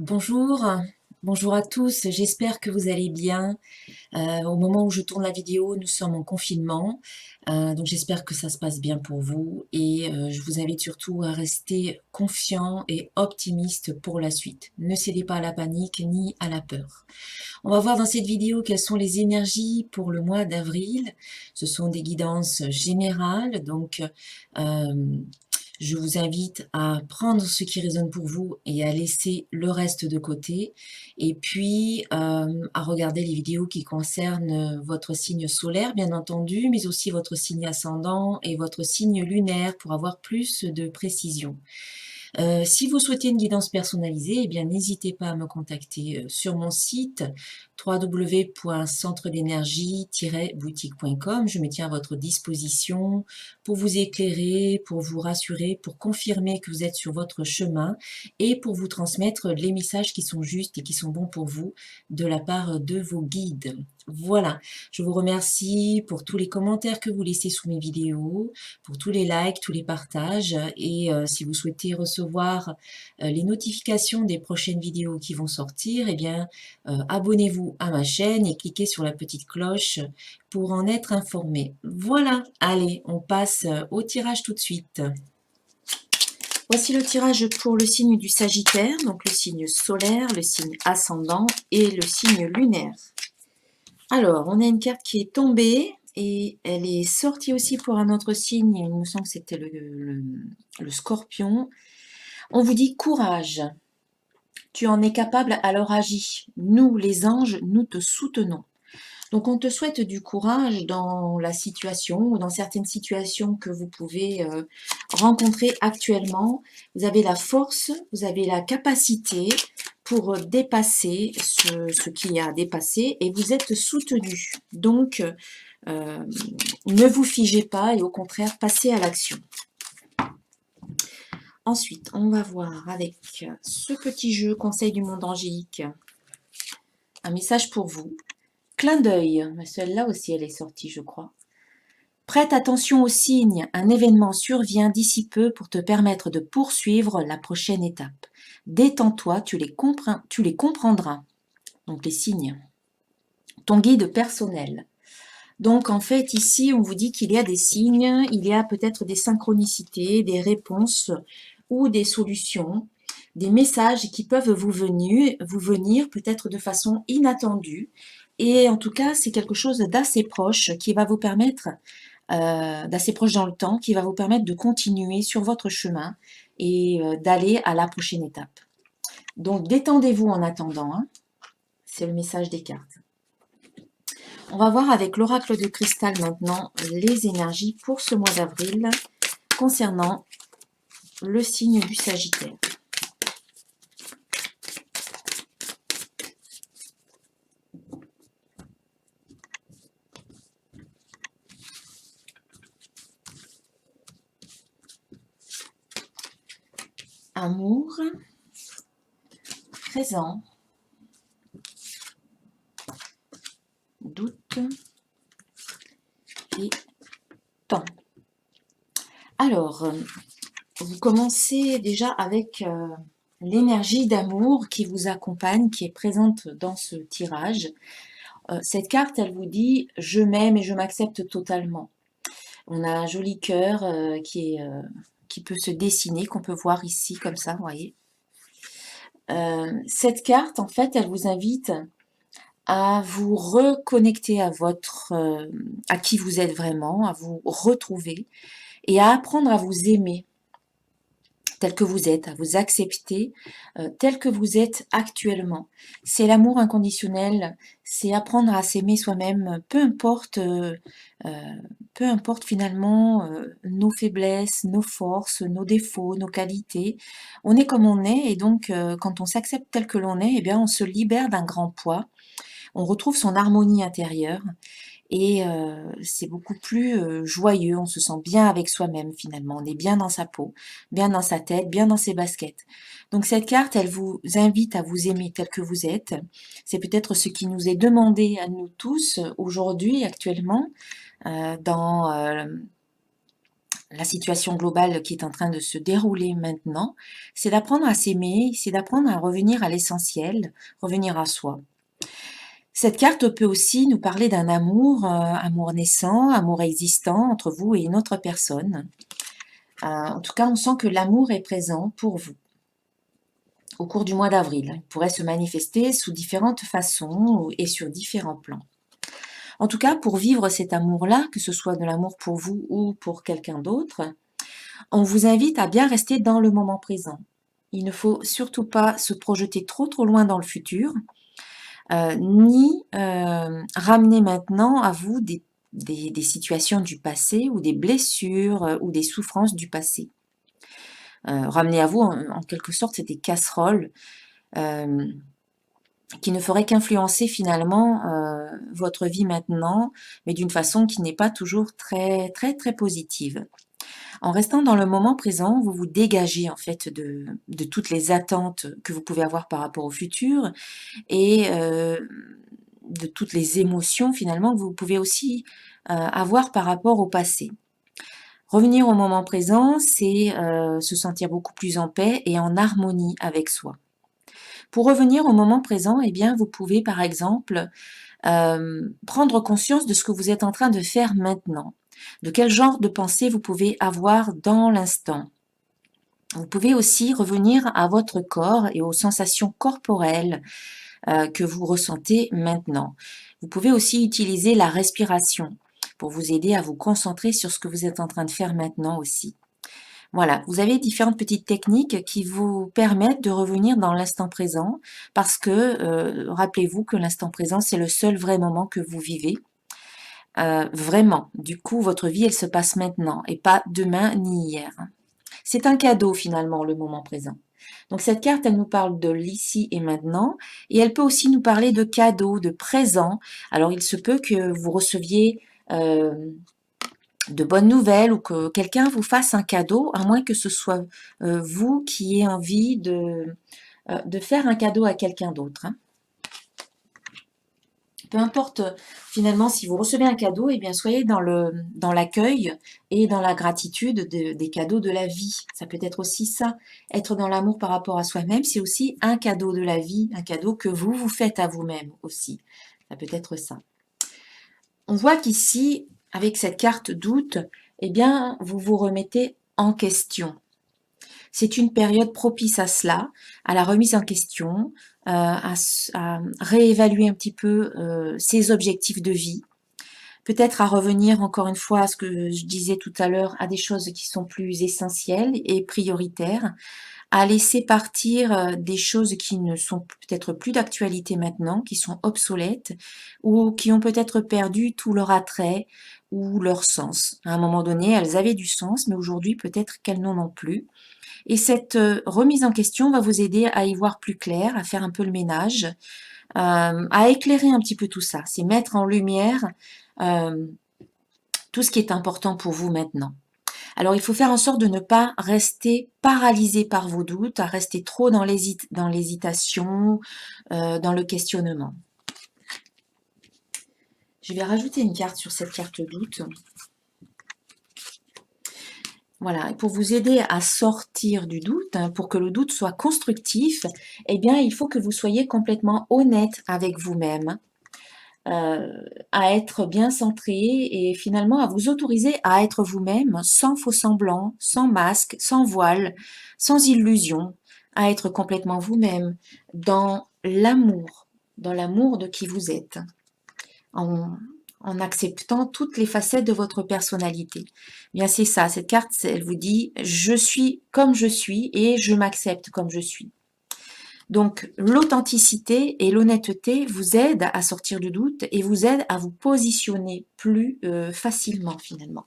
Bonjour, bonjour à tous, j'espère que vous allez bien. Au moment où je tourne la vidéo, nous sommes en confinement, donc j'espère que ça se passe bien pour vous et je vous invite surtout à rester confiant et optimiste pour la suite. Ne cédez pas à la panique ni à la peur. On va voir dans cette vidéo quelles sont les énergies pour le mois d'avril. Ce sont des guidances générales, donc euh, je vous invite à prendre ce qui résonne pour vous et à laisser le reste de côté. Et puis à regarder les vidéos qui concernent votre signe solaire, bien entendu, mais aussi votre signe ascendant et votre signe lunaire pour avoir plus de précision. Si vous souhaitez une guidance personnalisée, eh bien n'hésitez pas à me contacter sur mon site www.centredénergie-boutique.com. Je me tiens à votre disposition pour vous éclairer, pour vous rassurer, pour confirmer que vous êtes sur votre chemin et pour vous transmettre les messages qui sont justes et qui sont bons pour vous de la part de vos guides. Voilà, je vous remercie pour tous les commentaires que vous laissez sous mes vidéos, pour tous les likes, tous les partages. Et si vous souhaitez recevoir les notifications des prochaines vidéos qui vont sortir, eh bien, abonnez-vous à ma chaîne et cliquez sur la petite cloche pour en être informé. Voilà, allez, on passe au tirage tout de suite. Voici le tirage pour le signe du Sagittaire, donc le signe solaire, le signe ascendant et le signe lunaire. Alors, on a une carte qui est tombée et elle est sortie aussi pour un autre signe. Il me semble que c'était le Scorpion. On vous dit courage. Tu en es capable, alors agis. Nous, les anges, nous te soutenons. Donc, on te souhaite du courage dans la situation ou dans certaines situations que vous pouvez rencontrer actuellement. Vous avez la force, vous avez la capacité pour dépasser ce qui a dépassé et vous êtes soutenu. Donc, ne vous figez pas et au contraire, passez à l'action. Ensuite, on va voir avec ce petit jeu Conseil du monde angélique un message pour vous. Clin d'œil, celle-là aussi elle est sortie je crois. Prête attention aux signes, un événement survient d'ici peu pour te permettre de poursuivre la prochaine étape. Détends-toi, tu les comprendras. Donc les signes. Ton guide personnel. Donc en fait ici on vous dit qu'il y a des signes, il y a peut-être des synchronicités, des réponses ou des solutions, des messages qui peuvent vous venir peut-être de façon inattendue. Et en tout cas c'est quelque chose d'assez proche qui va vous permettre, d'assez proche dans le temps, qui va vous permettre de continuer sur votre chemin et d'aller à la prochaine étape. Donc détendez-vous en attendant, hein. C'est le message des cartes. On va voir avec l'oracle de cristal maintenant les énergies pour ce mois d'avril concernant le signe du Sagittaire. Amour, présent, doute et temps. Alors, vous commencez déjà avec l'énergie d'amour qui vous accompagne, qui est présente dans ce tirage. Cette carte, elle vous dit « Je m'aime et je m'accepte totalement ». On a un joli cœur qui peut se dessiner, qu'on peut voir ici comme ça, vous voyez. Cette carte, en fait, elle vous invite à vous reconnecter à qui vous êtes vraiment, à vous retrouver et à apprendre à vous aimer tel que vous êtes, à vous accepter tel que vous êtes actuellement. C'est l'amour inconditionnel, c'est apprendre à s'aimer soi-même, peu importe finalement nos faiblesses, nos forces, nos défauts, nos qualités. On est comme on est et donc quand on s'accepte tel que l'on est, eh bien on se libère d'un grand poids, on retrouve son harmonie intérieure et c'est beaucoup plus joyeux, on se sent bien avec soi-même finalement, on est bien dans sa peau, bien dans sa tête, bien dans ses baskets. Donc cette carte, elle vous invite à vous aimer tel que vous êtes. C'est peut-être ce qui nous est demandé à nous tous aujourd'hui, actuellement, dans la situation globale qui est en train de se dérouler maintenant, c'est d'apprendre à s'aimer, c'est d'apprendre à revenir à l'essentiel, revenir à soi. Cette carte peut aussi nous parler d'un amour, amour naissant, amour existant entre vous et une autre personne. En tout cas, on sent que l'amour est présent pour vous au cours du mois d'avril. Il pourrait se manifester sous différentes façons et sur différents plans. En tout cas, pour vivre cet amour-là, que ce soit de l'amour pour vous ou pour quelqu'un d'autre, on vous invite à bien rester dans le moment présent. Il ne faut surtout pas se projeter trop loin dans le futur, ni ramener maintenant à vous des situations du passé ou des blessures ou des souffrances du passé. Ramener à vous, en quelque sorte, c'est des casseroles qui ne feraient qu'influencer finalement votre vie maintenant, mais d'une façon qui n'est pas toujours très positive. En restant dans le moment présent, vous vous dégagez en fait de toutes les attentes que vous pouvez avoir par rapport au futur et de toutes les émotions finalement que vous pouvez aussi avoir par rapport au passé. Revenir au moment présent, c'est se sentir beaucoup plus en paix et en harmonie avec soi. Pour revenir au moment présent, eh bien, vous pouvez par exemple prendre conscience de ce que vous êtes en train de faire maintenant. De quel genre de pensée vous pouvez avoir dans l'instant. Vous pouvez aussi revenir à votre corps et aux sensations corporelles que vous ressentez maintenant. Vous pouvez aussi utiliser la respiration pour vous aider à vous concentrer sur ce que vous êtes en train de faire maintenant aussi. Voilà, vous avez différentes petites techniques qui vous permettent de revenir dans l'instant présent parce que rappelez-vous que l'instant présent, c'est le seul vrai moment que vous vivez. Vraiment, du coup, votre vie, elle se passe maintenant et pas demain ni hier. C'est un cadeau finalement, le moment présent. Donc cette carte, elle nous parle de l'ici et maintenant et elle peut aussi nous parler de cadeaux, de présents. Alors il se peut que vous receviez de bonnes nouvelles ou que quelqu'un vous fasse un cadeau, à moins que ce soit vous qui ayez envie de faire un cadeau à quelqu'un d'autre. Hein. Peu importe finalement si vous recevez un cadeau, eh bien soyez dans l'accueil et dans la gratitude des cadeaux de la vie. Ça peut être aussi ça. Être dans l'amour par rapport à soi-même, c'est aussi un cadeau de la vie, un cadeau que vous vous faites à vous-même aussi. Ça peut être ça. On voit qu'ici, avec cette carte doute, eh bien, vous vous remettez en question. C'est une période propice à cela, à la remise en question, à réévaluer un petit peu ses objectifs de vie, peut-être à revenir encore une fois à ce que je disais tout à l'heure, à des choses qui sont plus essentielles et prioritaires, à laisser partir des choses qui ne sont peut-être plus d'actualité maintenant, qui sont obsolètes ou qui ont peut-être perdu tout leur attrait ou leur sens. À un moment donné, elles avaient du sens, mais aujourd'hui peut-être qu'elles n'en ont plus. Et cette remise en question va vous aider à y voir plus clair, à faire un peu le ménage, à éclairer un petit peu tout ça. C'est mettre en lumière tout ce qui est important pour vous maintenant. Alors il faut faire en sorte de ne pas rester paralysé par vos doutes, à rester trop dans l'hésitation, dans le questionnement. Je vais rajouter une carte sur cette carte doute. Voilà, et pour vous aider à sortir du doute, hein, pour que le doute soit constructif, eh bien, il faut que vous soyez complètement honnête avec vous-même, à être bien centré et finalement à vous autoriser à être vous-même sans faux semblant, sans masque, sans voile, sans illusion, à être complètement vous-même dans l'amour de qui vous êtes, en acceptant toutes les facettes de votre personnalité. Bien c'est ça, cette carte, elle vous dit « je suis comme je suis et je m'accepte comme je suis ». Donc l'authenticité et l'honnêteté vous aident à sortir du doute et vous aident à vous positionner plus facilement finalement.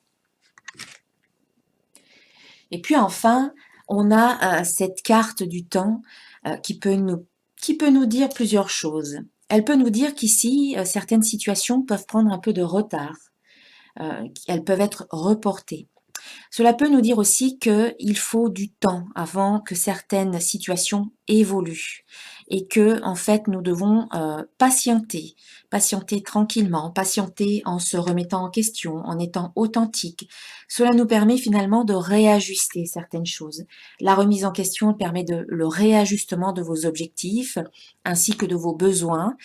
Et puis enfin, on a cette carte du temps qui peut nous dire plusieurs choses. Elle peut nous dire qu'ici, certaines situations peuvent prendre un peu de retard. Elles peuvent être reportées. Cela peut nous dire aussi qu'il faut du temps avant que certaines situations évoluent. et que en fait nous devons patienter, patienter tranquillement, patienter en se remettant en question, en étant authentique. Cela nous permet finalement de réajuster certaines choses. La remise en question permet le réajustement de vos objectifs ainsi que de vos besoins.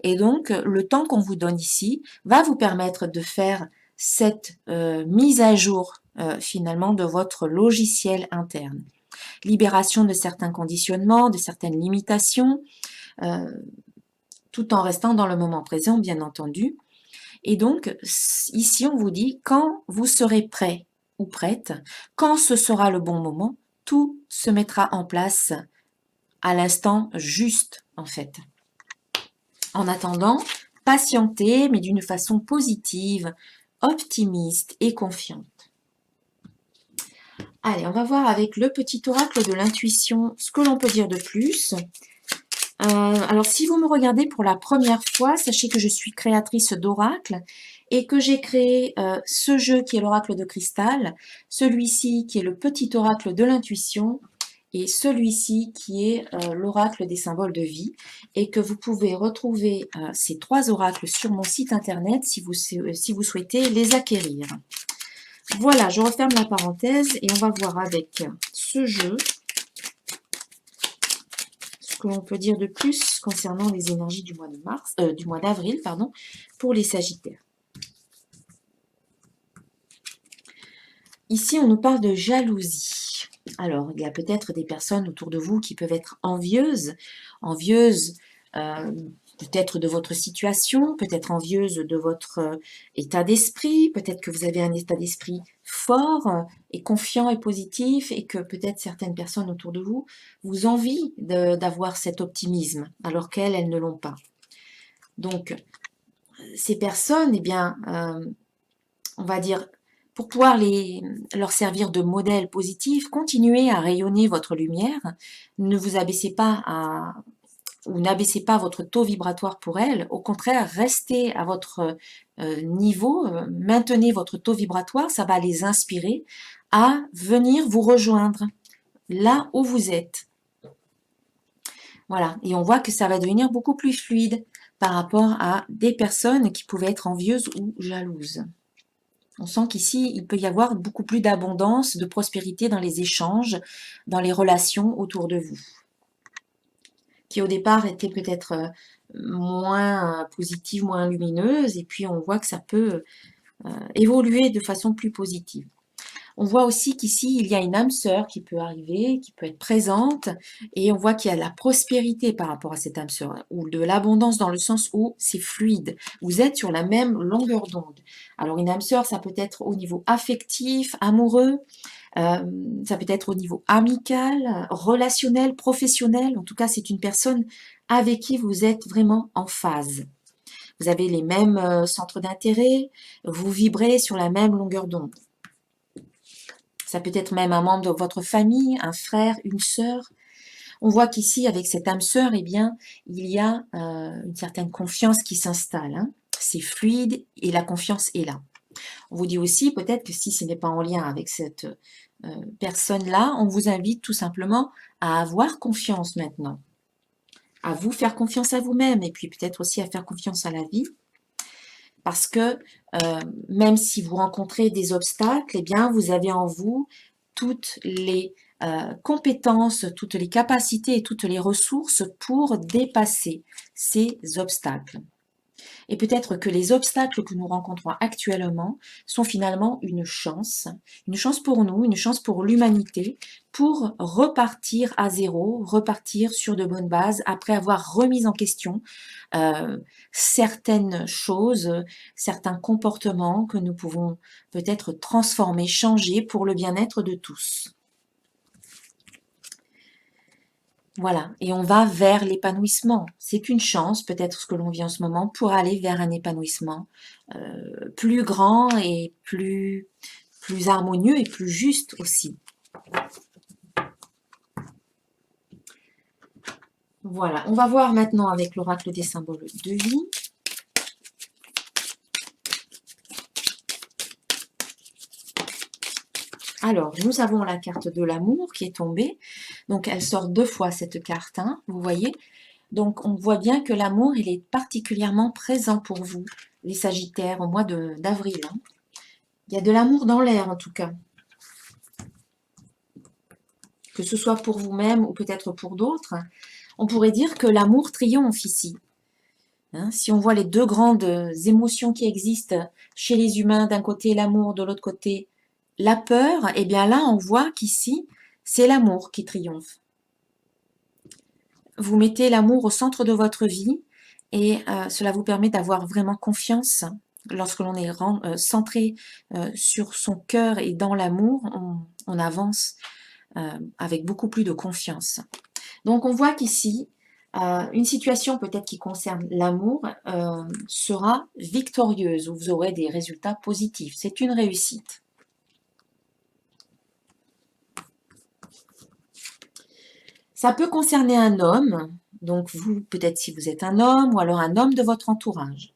Et donc, le temps qu'on vous donne ici va vous permettre de faire cette mise à jour finalement de votre logiciel interne. Libération de certains conditionnements, de certaines limitations, euh, tout en restant dans le moment présent, bien entendu. Et donc, ici, on vous dit, quand vous serez prêt ou prête, quand ce sera le bon moment, tout se mettra en place à l'instant juste, en fait. En attendant, patientez, mais d'une façon positive, optimiste et confiante. Allez, on va voir avec le petit oracle de l'intuition ce que l'on peut dire de plus. Alors, si vous me regardez pour la première fois, sachez que je suis créatrice d'oracles et que j'ai créé ce jeu qui est l'oracle de cristal, celui-ci qui est le petit oracle de l'intuition et celui-ci qui est l'oracle des symboles de vie, et que vous pouvez retrouver ces trois oracles sur mon site internet si vous souhaitez les acquérir. Voilà, je referme la parenthèse et on va voir avec ce jeu ce que l'on peut dire de plus concernant les énergies du mois d'avril, pour les Sagittaires. Ici, on nous parle de jalousie. Alors, il y a peut-être des personnes autour de vous qui peuvent être envieuses peut-être de votre situation, peut-être envieuses de votre état d'esprit, peut-être que vous avez un état d'esprit fort et confiant et positif et que peut-être certaines personnes autour de vous vous envient d'avoir cet optimisme alors qu'elles, elles ne l'ont pas. Donc, ces personnes, eh bien, on va dire, pour pouvoir leur servir de modèle positif, continuez à rayonner votre lumière, ne vous abaissez pas ou n'abaissez pas votre taux vibratoire pour elles, au contraire, restez à votre niveau, maintenez votre taux vibratoire, ça va les inspirer à venir vous rejoindre là où vous êtes. Voilà, et on voit que ça va devenir beaucoup plus fluide par rapport à des personnes qui pouvaient être envieuses ou jalouses. On sent qu'ici, il peut y avoir beaucoup plus d'abondance, de prospérité dans les échanges, dans les relations autour de vous, qui au départ étaient peut-être moins positives, moins lumineuses, et puis on voit que ça peut évoluer de façon plus positive. On voit aussi qu'ici, il y a une âme sœur qui peut arriver, qui peut être présente, et on voit qu'il y a la prospérité par rapport à cette âme sœur, ou de l'abondance dans le sens où c'est fluide. Vous êtes sur la même longueur d'onde. Alors une âme sœur, ça peut être au niveau affectif, amoureux, ça peut être au niveau amical, relationnel, professionnel. En tout cas, c'est une personne avec qui vous êtes vraiment en phase. Vous avez les mêmes centres d'intérêt, vous vibrez sur la même longueur d'onde. Ça peut être même un membre de votre famille, un frère, une sœur. On voit qu'ici, avec cette âme sœur, eh bien, il y a une certaine confiance qui s'installe. Hein. C'est fluide et la confiance est là. On vous dit aussi peut-être que si ce n'est pas en lien avec cette personne-là, on vous invite tout simplement à avoir confiance maintenant, à vous faire confiance à vous-même et puis peut-être aussi à faire confiance à la vie. Parce que même si vous rencontrez des obstacles, eh bien, vous avez en vous toutes les compétences, toutes les capacités et toutes les ressources pour dépasser ces obstacles. Et peut-être que les obstacles que nous rencontrons actuellement sont finalement une chance pour nous, une chance pour l'humanité, pour repartir à zéro, repartir sur de bonnes bases après avoir remis en question certaines choses, certains comportements que nous pouvons peut-être transformer, changer pour le bien-être de tous. Voilà, et on va vers l'épanouissement. C'est une chance, peut-être ce que l'on vit en ce moment, pour aller vers un épanouissement plus grand et plus harmonieux et plus juste aussi. Voilà, on va voir maintenant avec l'oracle des symboles de vie. Alors, nous avons la carte de l'amour qui est tombée. Donc, elle sort deux fois cette carte, hein, vous voyez. Donc, on voit bien que l'amour, il est particulièrement présent pour vous, les Sagittaires, au mois d'avril. Hein. Il y a de l'amour dans l'air, en tout cas. Que ce soit pour vous-même ou peut-être pour d'autres. On pourrait dire que l'amour triomphe ici. Hein, si on voit les deux grandes émotions qui existent chez les humains, d'un côté l'amour, de l'autre côté la peur, eh bien là, on voit qu'ici, c'est l'amour qui triomphe. Vous mettez l'amour au centre de votre vie et cela vous permet d'avoir vraiment confiance. Lorsque l'on est centré sur son cœur et dans l'amour, on avance avec beaucoup plus de confiance. Donc on voit qu'ici, une situation peut-être qui concerne l'amour sera victorieuse, où vous aurez des résultats positifs. C'est une réussite. Ça peut concerner un homme, donc vous, peut-être si vous êtes un homme, ou alors un homme de votre entourage.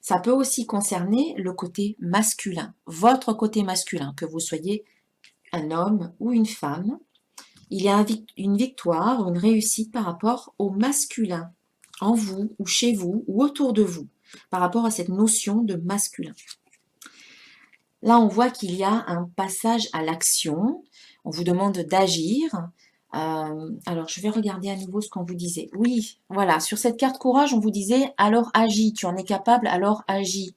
Ça peut aussi concerner le côté masculin, votre côté masculin, que vous soyez un homme ou une femme. Il y a une victoire, une réussite par rapport au masculin, en vous, ou chez vous, ou autour de vous, par rapport à cette notion de masculin. Là, on voit qu'il y a un passage à l'action. On vous demande d'agir. Alors, je vais regarder à nouveau ce qu'on vous disait. Oui, voilà, sur cette carte courage, on vous disait « alors agis », tu en es capable, alors agis.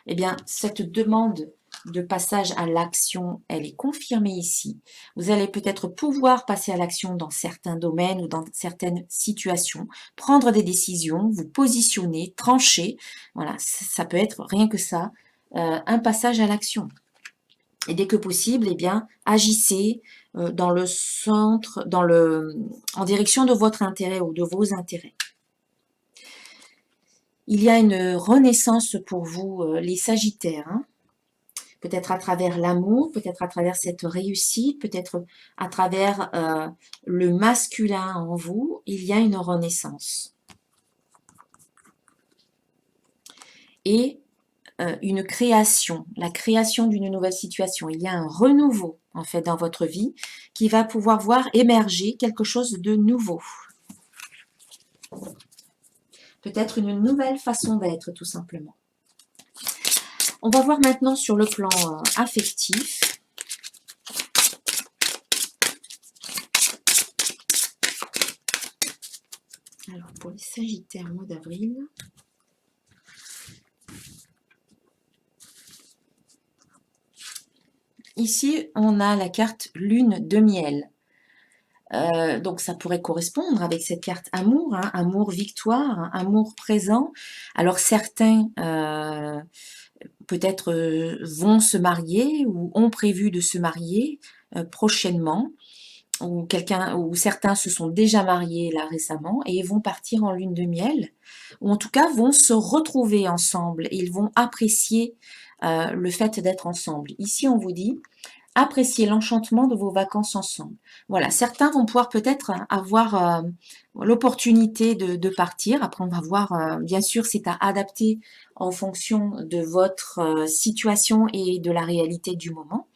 Eh bien, cette demande de passage à l'action, elle est confirmée ici. Vous allez peut-être pouvoir passer à l'action dans certains domaines ou dans certaines situations, prendre des décisions, vous positionner, trancher. Voilà, ça peut être rien que ça, un passage à l'action. Et dès que possible, eh bien, agissez dans le centre, en direction de votre intérêt ou de vos intérêts. Il y a une renaissance pour vous, les Sagittaires. Hein. Peut-être à travers l'amour, peut-être à travers cette réussite, peut-être à travers le masculin en vous, il y a une renaissance. Et une création, la création d'une nouvelle situation. Il y a un renouveau, en fait, dans votre vie qui va pouvoir voir émerger quelque chose de nouveau. Peut-être une nouvelle façon d'être, tout simplement. On va voir maintenant sur le plan affectif. Alors, pour les Sagittaires, mois d'avril. Ici, on a la carte lune de miel. Donc, ça pourrait correspondre avec cette carte amour, hein, amour victoire, hein, amour présent. Alors, certains, peut-être, vont se marier ou ont prévu de se marier prochainement. Ou certains se sont déjà mariés là récemment et vont partir en lune de miel, ou en tout cas vont se retrouver ensemble et ils vont apprécier le fait d'être ensemble. Ici, on vous dit, appréciez l'enchantement de vos vacances ensemble. Voilà, certains vont pouvoir peut-être avoir l'opportunité de partir. Après, on va voir, bien sûr, c'est à adapter en fonction de votre situation et de la réalité du moment.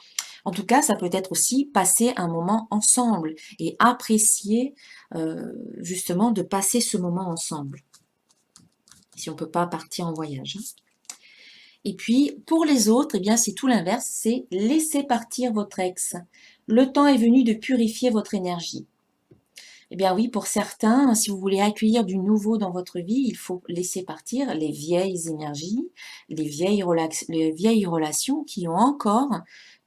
En tout cas, ça peut être aussi passer un moment ensemble et apprécier justement de passer ce moment ensemble. Si on ne peut pas partir en voyage. Et puis, pour les autres, eh bien, c'est tout l'inverse, c'est laisser partir votre ex. Le temps est venu de purifier votre énergie. Eh bien oui, pour certains, si vous voulez accueillir du nouveau dans votre vie, il faut laisser partir les vieilles énergies, les vieilles relations qui ont encore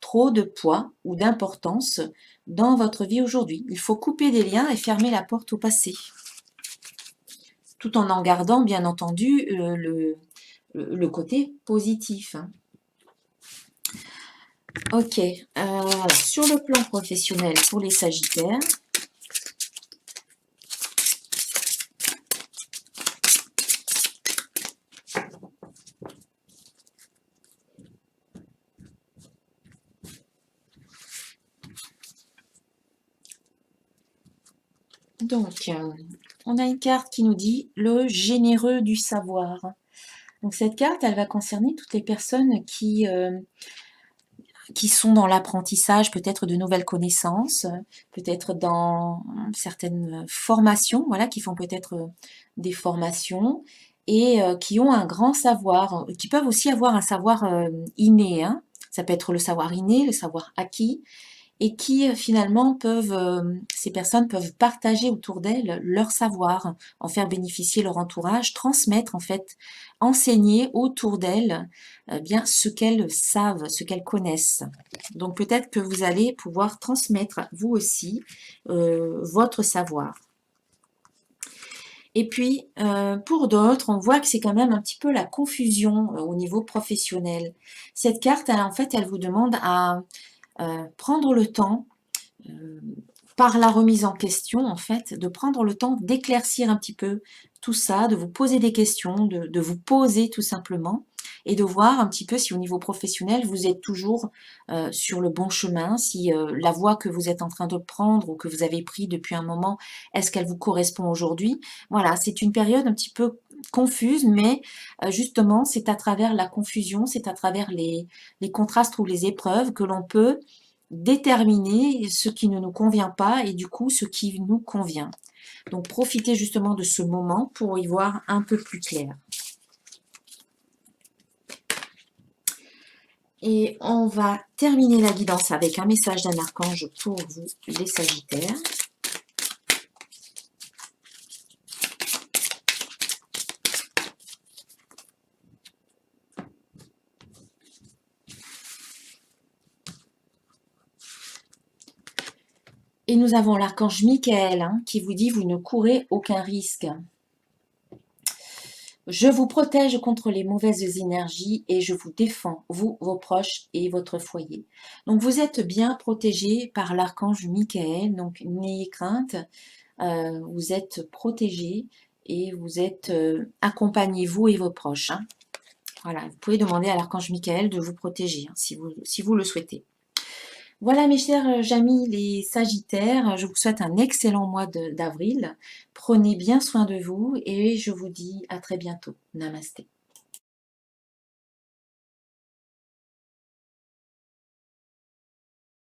trop de poids ou d'importance dans votre vie aujourd'hui. Il faut couper des liens et fermer la porte au passé, tout en gardant bien entendu le côté positif. Ok, sur le plan professionnel pour les Sagittaires, donc, on a une carte qui nous dit « le généreux du savoir ». Donc cette carte, elle va concerner toutes les personnes qui qui sont dans l'apprentissage peut-être de nouvelles connaissances, peut-être dans certaines formations, voilà, qui font peut-être des formations et qui ont un grand savoir, qui peuvent aussi avoir un savoir inné, hein. Ça peut être le savoir inné, le savoir acquis, et qui finalement peuvent, ces personnes peuvent partager autour d'elles leur savoir, en faire bénéficier leur entourage, transmettre en fait, enseigner autour d'elles bien ce qu'elles savent, ce qu'elles connaissent. Donc peut-être que vous allez pouvoir transmettre vous aussi votre savoir. Et puis, pour d'autres, on voit que c'est quand même un petit peu la confusion au niveau professionnel. Cette carte, elle, en fait, elle vous demande à prendre le temps, par la remise en question, en fait, de prendre le temps d'éclaircir un petit peu tout ça, de vous poser des questions, de vous poser tout simplement, et de voir un petit peu si au niveau professionnel, vous êtes toujours sur le bon chemin, si la voie que vous êtes en train de prendre ou que vous avez pris depuis un moment, est-ce qu'elle vous correspond aujourd'hui? Voilà, c'est une période un petit peu confuse, mais justement, c'est à travers la confusion, c'est à travers les contrastes ou les épreuves que l'on peut déterminer ce qui ne nous convient pas et du coup ce qui nous convient. Donc profitez justement de ce moment pour y voir un peu plus clair. Et on va terminer la guidance avec un message d'un archange pour vous, les Sagittaires. Et nous avons l'archange Michael qui vous dit « Vous ne courez aucun risque ». Je vous protège contre les mauvaises énergies et je vous défends, vous, vos proches et votre foyer. Donc vous êtes bien protégés par l'archange Michael, donc n'ayez crainte, vous êtes protégés et vous êtes accompagnés, vous et vos proches. Hein. Voilà, vous pouvez demander à l'archange Michael de vous protéger hein, si vous le souhaitez. Voilà mes chers amis les Sagittaires, je vous souhaite un excellent mois d'avril. Prenez bien soin de vous et je vous dis à très bientôt. Namasté.